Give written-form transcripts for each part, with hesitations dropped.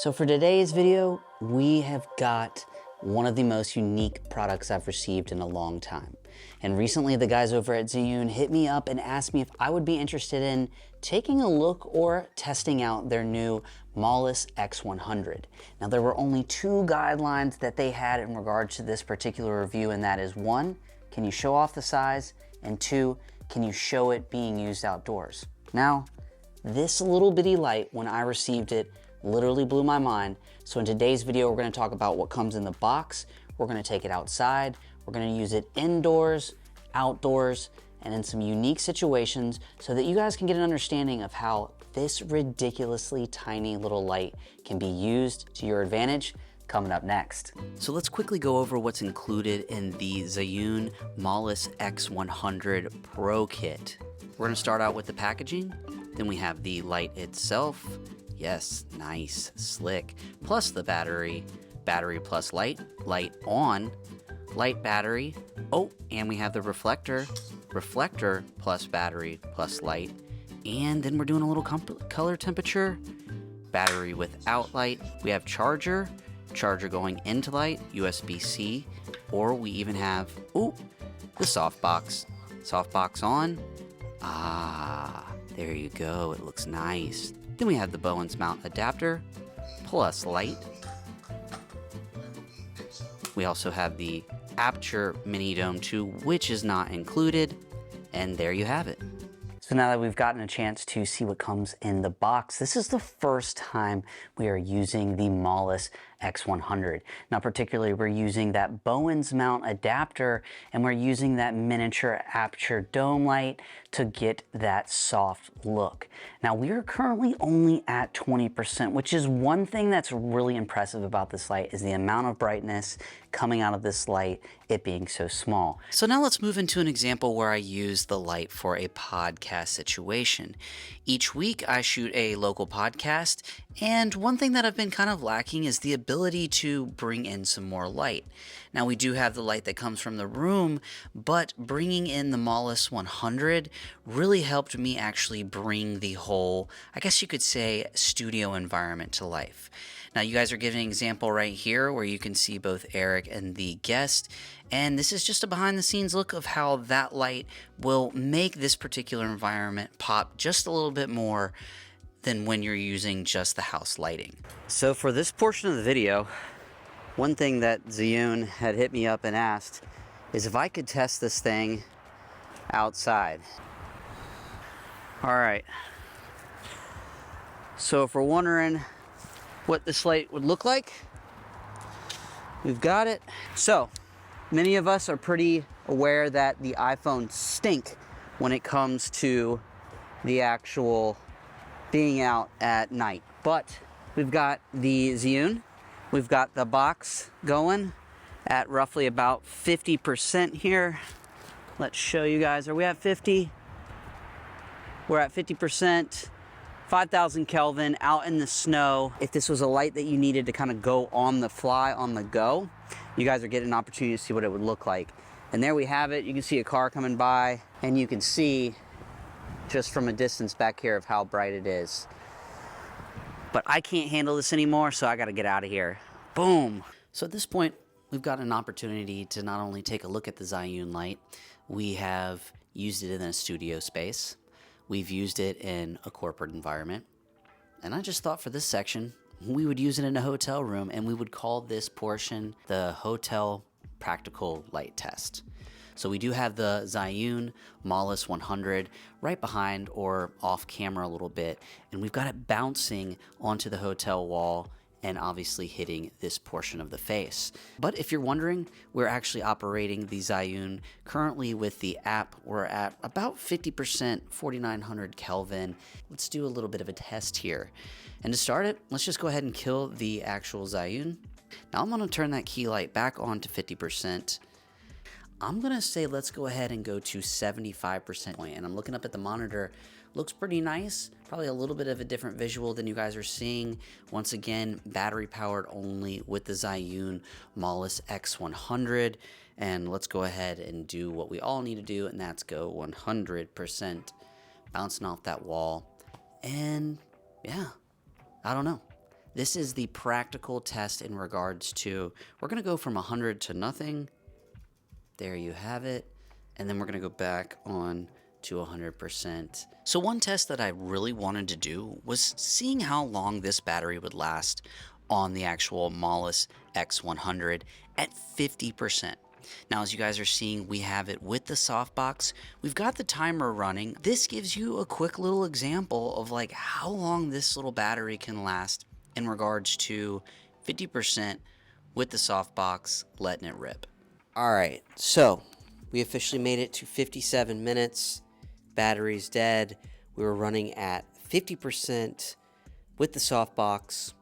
So for today's video, we have got one of the most unique products I've received in a long time. And recently the guys over at Zhiyun hit me up and asked me if I would be interested in taking a look or testing out their new Molus x100. Now there were only two guidelines that they had in regard to this particular review, and that is one, can you show off the size? And two, can you show it being used outdoors? Now, this little bitty light, when I received it, literally blew my mind. So in today's video, we're gonna talk about what comes in the box. We're gonna take it outside. We're gonna use it indoors, outdoors, and in some unique situations so that you guys can get an understanding of how this ridiculously tiny little light can be used to your advantage. Coming up next. So let's quickly go over what's included in the Zhiyun Molus x100 Pro Kit. We're gonna start out with the packaging. Then we have the light itself. Yes, nice, slick. Plus the battery, battery plus light, light on, light battery. Oh, and we have the reflector, reflector plus battery plus light. And then we're doing a little color temperature, battery without light. We have charger, charger going into light, USB-C, or we even have, ooh, the softbox. Softbox on. Ah, there you go, it looks nice. Then we have the Bowens mount adapter, plus light. We also have the Aperture Mini Dome 2, which is not included. And there you have it. So now that we've gotten a chance to see what comes in the box, this is the first time we are using the Molus x100. Now particularly we're using that Bowens mount adapter, and we're using that miniature aperture dome light to get that soft look. Now we are currently only at 20%, which is one thing that's really impressive about this light, is the amount of brightness coming out of this light, it being so small. So now let's move into an example where I use the light for a podcast situation. Each week I shoot a local podcast, and one thing that I've been kind of lacking is the ability to bring in some more light. Now we do have the light that comes from the room, but bringing in the Molus 100 really helped me actually bring the whole, I guess you could say, studio environment to life. Now you guys are giving an example right here where you can see both Eric and the guest, and this is just a behind the scenes look of how that light will make this particular environment pop just a little bit more than when you're using just the house lighting. So for this portion of the video, one thing that Zhiyun had hit me up and asked is if I could test this thing outside. All right. So if we're wondering what this light would look like, we've got it. So many of us are pretty aware that the iPhones stink when it comes to the actual being out at night. But we've got the Zhiyun, we've got the box going at roughly about 50% here. Let's show you guys. Are we at 50? We're at 50%, 5,000 Kelvin out in the snow. If this was a light that you needed to kind of go on the fly, on the go, you guys are getting an opportunity to see what it would look like. And there we have it. You can see a car coming by, and you can see just from a distance back here of how bright it is. But I can't handle this anymore, so I gotta get out of here. Boom. So at this point, we've got an opportunity to not only take a look at the Zhiyun light, we have used it in a studio space. We've used it in a corporate environment. And I just thought for this section, we would use it in a hotel room, and we would call this portion the Hotel Practical Light Test. So we do have the Zhiyun Molus 100 right behind or off camera a little bit, and we've got it bouncing onto the hotel wall and obviously hitting this portion of the face. But if you're wondering, we're actually operating the Zhiyun currently with the app. We're at about 50%, 4900 Kelvin. Let's do a little bit of a test here. And to start it, let's just go ahead and kill the actual Zhiyun. Now I'm gonna turn that key light back on to 50%. I'm gonna say let's go ahead and go to 75% point, and I'm looking up at the monitor. Looks pretty nice, probably a little bit of a different visual than you guys are seeing. Once again, battery powered only with the Zhiyun Molus x100, and let's go ahead and do what we all need to do, and that's go 100%, bouncing off that wall. And yeah, I don't know. This is the practical test in regards to, we're going to go from 100 to nothing. There you have it. And then we're going to go back on to 100%. So one test that I really wanted to do was seeing how long this battery would last on the actual Molus x100 at 50%. Now, as you guys are seeing, we have it with the softbox. We've got the timer running. This gives you a quick little example of like how long this little battery can last in regards to 50% with the softbox, letting it rip. All right, so we officially made it to 57 minutes. Battery's dead. We were running at 50% with the softbox.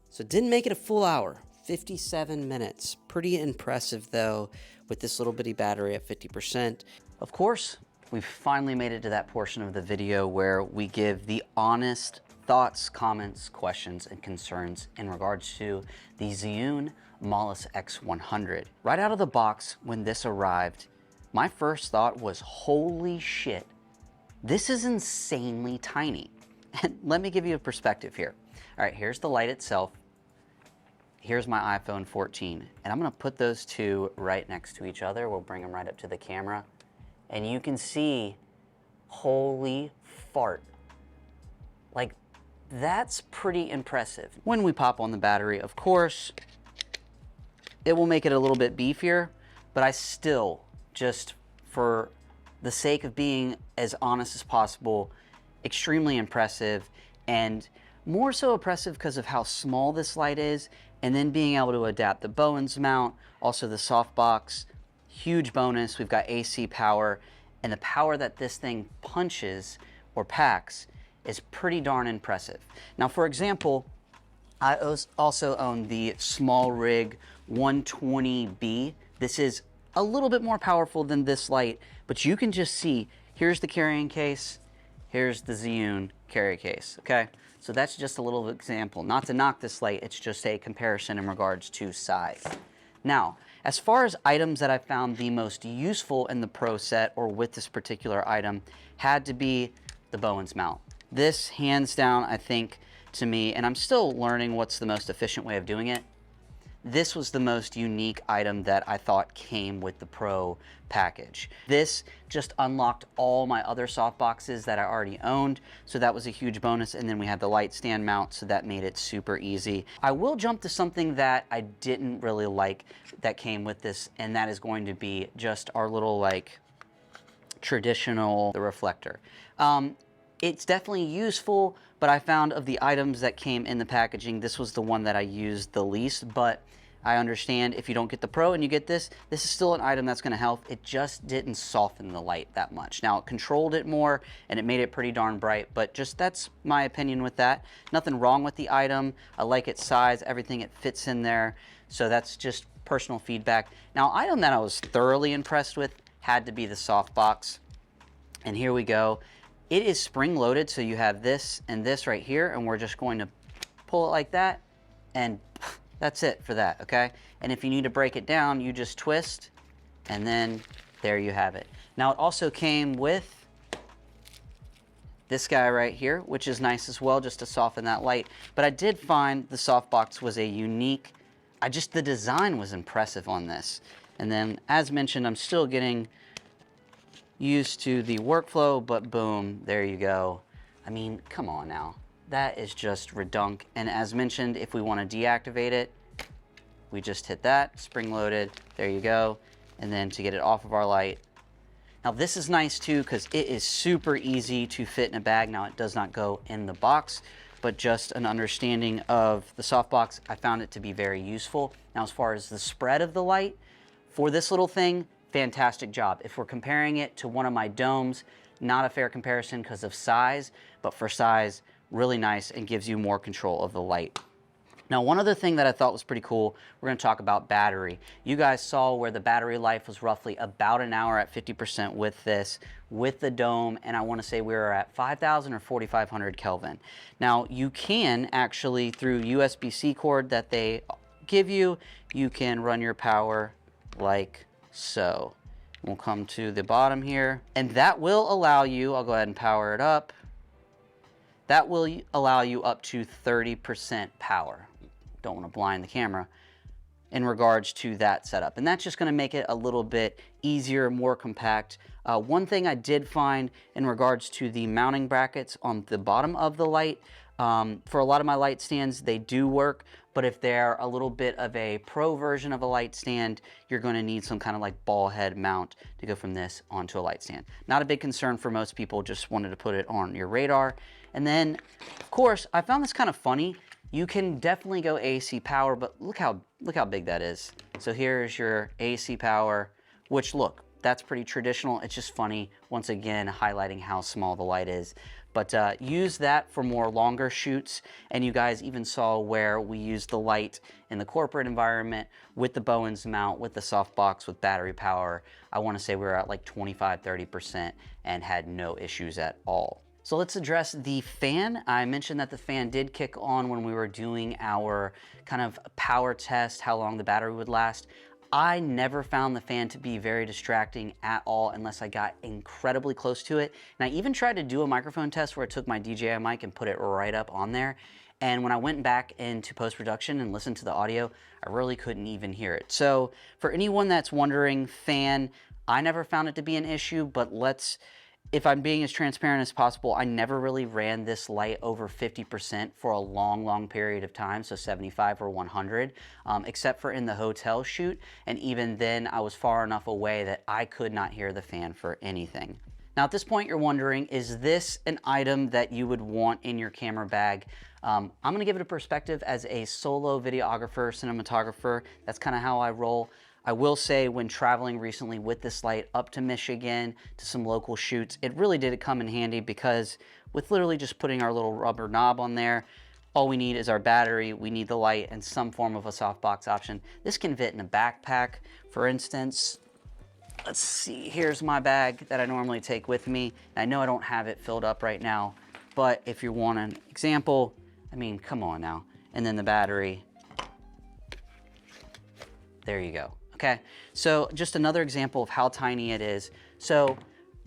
So didn't make it a full hour. 57 minutes. Pretty impressive though with this little bitty battery at 50%. Of course, we've finally made it to that portion of the video where we give the honest thoughts, comments, questions, and concerns in regards to the Zhiyun Molus x100. Right out of the box when this arrived, my first thought was, holy shit, this is insanely tiny. And let me give you a perspective here. All right, here's the light itself. Here's my iPhone 14, and I'm gonna put those two right next to each other. We'll bring them right up to the camera, and you can see, holy fart. Like, that's pretty impressive. When we pop on the battery, of course, it will make it a little bit beefier, but I still, just for the sake of being as honest as possible, extremely impressive, and more so impressive because of how small this light is, and then being able to adapt the Bowens mount, also the softbox, huge bonus. We've got AC power, and the power that this thing punches or packs is pretty darn impressive. Now, for example, I also own the Small Rig 120B. This is a little bit more powerful than this light, but you can just see, here's the carrying case, here's the Zhiyun carry case, okay? So that's just a little example. Not to knock this light, it's just a comparison in regards to size. Now, as far as items that I found the most useful in the Pro set or with this particular item, had to be the Bowens mount. This, hands down, I think, to me, and I'm still learning what's the most efficient way of doing it, this was the most unique item that I thought came with the Pro package. This just unlocked all my other softboxes that I already owned, so that was a huge bonus. And then we had the light stand mount, so that made it super easy. I will jump to something that I didn't really like that came with this, and that is going to be just our little like traditional reflector. It's definitely useful, but I found of the items that came in the packaging, this was the one that I used the least, but I understand if you don't get the Pro and you get this, this is still an item that's gonna help. It just didn't soften the light that much. Now, it controlled it more and it made it pretty darn bright, but just that's my opinion with that. Nothing wrong with the item. I like its size, everything it fits in there. So that's just personal feedback. Now, item that I was thoroughly impressed with had to be the softbox. And here we go. It is spring loaded, so you have this and this right here, and we're just going to pull it like that, and that's it for that, okay? And if you need to break it down, you just twist, and then there you have it. Now, it also came with this guy right here, which is nice as well, just to soften that light. But I did find the softbox was a unique, the design was impressive on this. And then, as mentioned, I'm still getting used to the workflow, but boom, there you go. I mean, come on now. That is just redunk. And as mentioned, if we want to deactivate it, we just hit that, spring loaded, there you go. And then to get it off of our light. Now this is nice too, because it is super easy to fit in a bag. Now it does not go in the box, but just an understanding of the softbox, I found it to be very useful. Now as far as the spread of the light, for this little thing, fantastic job. If we're comparing it to one of my domes, not a fair comparison because of size, but for size, really nice and gives you more control of the light. Now, one other thing that I thought was pretty cool, we're going to talk about battery. You guys saw where the battery life was roughly about an hour at 50% with this, with the dome, and I want to say we were at 5,000 or 4,500 Kelvin. Now, you can actually, through USB-C cord that they give you, you can run your power like so. We'll come to the bottom here, and that will allow you, I'll go ahead and power it up. that will allow you up to 30% power. Don't want to blind the camera in regards to that setup. And that's just going to make it a little bit easier, more compact. One thing I did find in regards to the mounting brackets on the bottom of the light, for a lot of my light stands, they do work, but if they're a little bit of a pro version of a light stand, you're going to need some kind of like ball head mount to go from this onto a light stand. Not a big concern for most people, just wanted to put it on your radar. And then, of course, I found this kind of funny. You can definitely go AC power, but look how big that is. So here's your AC power, which look, that's pretty traditional. It's just funny, once again, highlighting how small the light is. But use that for more longer shoots. And you guys even saw where we used the light in the corporate environment with the Bowens mount, with the softbox, with battery power. I want to say we were at like 25–30% and had no issues at all. So let's address the fan. I mentioned that the fan did kick on when we were doing our kind of power test, how long the battery would last. I never found the fan to be very distracting at all unless I got incredibly close to it. And I even tried to do a microphone test where I took my DJI mic and put it right up on there. And when I went back into post-production and listened to the audio, I really couldn't even hear it. So for anyone that's wondering, fan, I never found it to be an issue, but if I'm being as transparent as possible, I never really ran this light over 50% for a long period of time, so 75 or 100, except for in the hotel shoot. And even then, I was far enough away that I could not hear the fan for anything. Now, at this point, you're wondering, is this an item that you would want in your camera bag? I'm going to give it a perspective as a solo videographer, cinematographer. That's kind of how I roll. I will say when traveling recently with this light up to Michigan to some local shoots, it really did come in handy because with literally just putting our little rubber knob on there, all we need is our battery, we need the light, and some form of a softbox option. This can fit in a backpack, for instance. Let's see, here's my bag that I normally take with me. I know I don't have it filled up right now, but if you want an example, I mean, come on now. And then the battery, there you go. Okay, so just another example of how tiny it is. So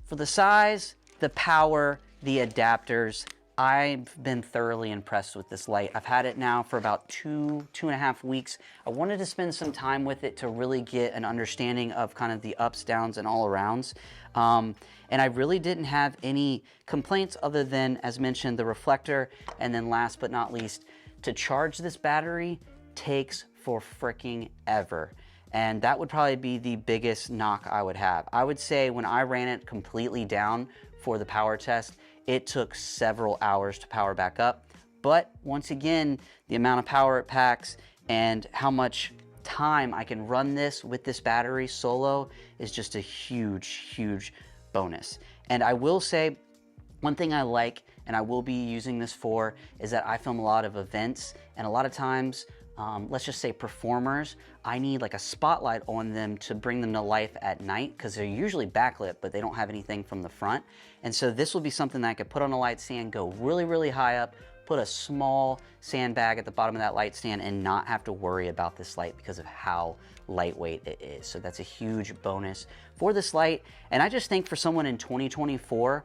for the size, the power, the adapters, I've been thoroughly impressed with this light. I've had it now for about two and a half weeks. I wanted to spend some time with it to really get an understanding of kind of the ups, downs, and all arounds. And I really didn't have any complaints other than, as mentioned, the reflector. And then last but not least, to charge this battery takes for freaking ever. And that would probably be the biggest knock I would have. I would say when I ran it completely down for the power test, it took several hours to power back up. But once again, the amount of power it packs and how much time I can run this with this battery solo is just a huge bonus. And I will say, one thing I like, and I will be using this for, is that I film a lot of events, and a lot of times, let's just say performers, I need like a spotlight on them to bring them to life at night because they're usually backlit, but they don't have anything from the front. And so this will be something that I could put on a light stand, go really high up, put a small sandbag at the bottom of that light stand and not have to worry about this light because of how lightweight it is. So that's a huge bonus for this light. And I just think for someone in 2024,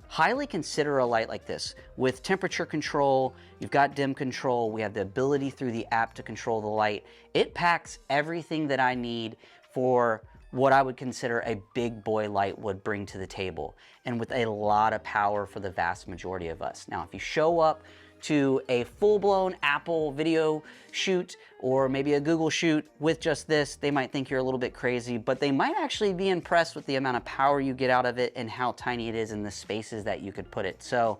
highly consider a light like this. With temperature control, you've got dim control, we have the ability through the app to control the light. It packs everything that I need for what I would consider a big boy light would bring to the table, and with a lot of power for the vast majority of us. Now, if you show up to a full-blown Apple video shoot or maybe a Google shoot with just this, they might think you're a little bit crazy, but they might actually be impressed with the amount of power you get out of it and how tiny it is in the spaces that you could put it. So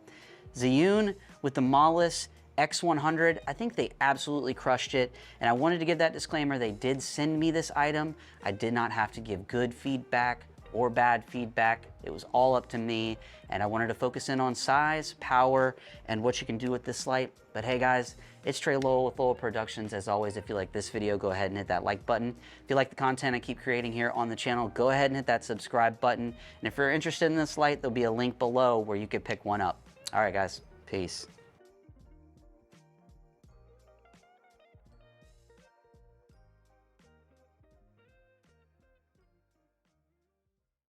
Zhiyun with the Molus x100, I think they absolutely crushed it. And I wanted to give that disclaimer. They did send me this item. I did not have to give good feedback or bad feedback. It was all up to me, and I wanted to focus in on size, power, and what you can do with this light. But hey guys, it's Trey Lowell with Lowell Productions. As always, if you like this video, go ahead and hit that like button. If you like the content I keep creating here on the channel, go ahead and hit that subscribe button. And if you're interested in this light, there'll be a link below where you could pick one up. All right guys, peace.